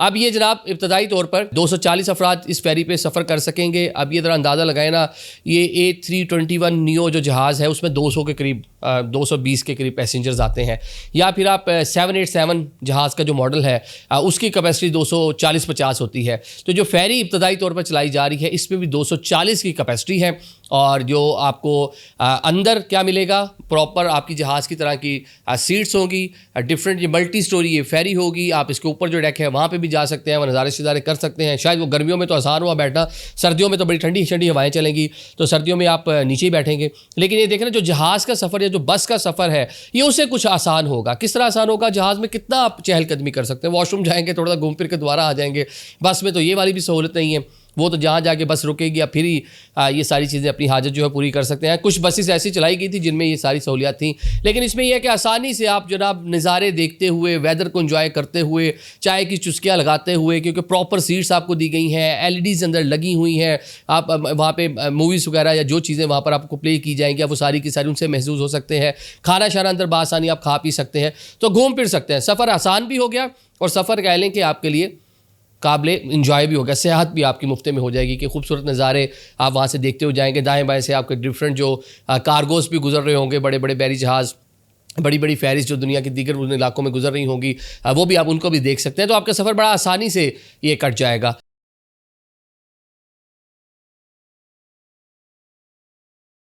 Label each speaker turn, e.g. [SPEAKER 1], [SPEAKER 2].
[SPEAKER 1] अब ये जनाब इब्तदाई तौर पर 240 अफराद इस फेरी पे सफ़र कर सकेंगे। अब ये ज़रा अंदाज़ा लगाए ना, ये A321 नियो जो जहाज़ है उसमें 200 के करीब 220 के करीब पैसेंजर्स आते हैं, या फिर आप 787 जहाज़ का जो मॉडल है उसकी कैपेसिटी 240-50 होती है। तो जो फेरी इब्तदाई तौर पर चलाई जा रही है इसमें भी 240 की कैपेसिटी है। और जो आपको अंदर क्या मिलेगा, प्रॉपर आपकी जहाज़ की तरह की सीट्स होंगी, डिफरेंट ये मल्टी स्टोरी ये फेरी होगी। आप इसके ऊपर जो डेक है वहाँ पे भी जा सकते हैं, वह नज़ारे शज़ारे कर सकते हैं। शायद वो गर्मियों में तो आसान हुआ बैठना, सर्दियों में तो बड़ी ठंडी ठंडी हवाएं चलेंगी, तो सर्दियों में आप नीचे ही बैठेंगे। लेकिन ये देखें ना, जो जहाज़ का सफ़र या जो बस का सफ़र है ये उससे कुछ आसान होगा। किस तरह आसान होगा? जहाज़ में कितना आप चहलकदमी कर सकते हैं, वॉशरूम जाएंगे, थोड़ा सा घूम फिर के दोबारा आ जाएंगे। बस में तो ये वाली भी सहूलत नहीं है, वो तो जहाँ जाके बस रुकेगी या फिर ही ये सारी चीज़ें अपनी हाजत जो है पूरी कर सकते हैं। कुछ बसेस ऐसी चलाई गई थी जिनमें ये सारी सहूलियात थी, लेकिन इसमें यह है कि आसानी से आप जनाब नज़ारे देखते हुए, वेदर को एंजॉय करते हुए, चाय की चुस्कियाँ लगाते हुए, क्योंकि प्रॉपर सीट्स आपको दी गई हैं, LEDs अंदर लगी हुई हैं, आप वहाँ पे मूवीज़ वगैरह या जो चीज़ें वहाँ पर आपको प्ले की जाएंगी आप वो सारी की सारी उनसे महसूस हो सकते हैं। खाना शाना अंदर बासानी आप खा पी सकते हैं, तो घूम फिर सकते हैं। सफ़र आसान भी हो गया और सफ़र कह लें कि आपके लिए काबिले इंजॉय भी होगा। सेहत भी आपकी मुफ्त में हो जाएगी कि खूबसूरत नज़ारे आप वहाँ से देखते हुए जाएंगे। दाएं बाएं से आपके डिफरेंट जो कार्गोस भी गुजर रहे होंगे, बड़े बड़े बैरी जहाज़, बड़ी बड़ी फेरीज जो दुनिया के दीगर उन इलाकों में गुजर रही होंगी, वो भी आप उनको भी देख सकते हैं। तो आपका सफ़र बड़ा आसानी से ये कट जाएगा।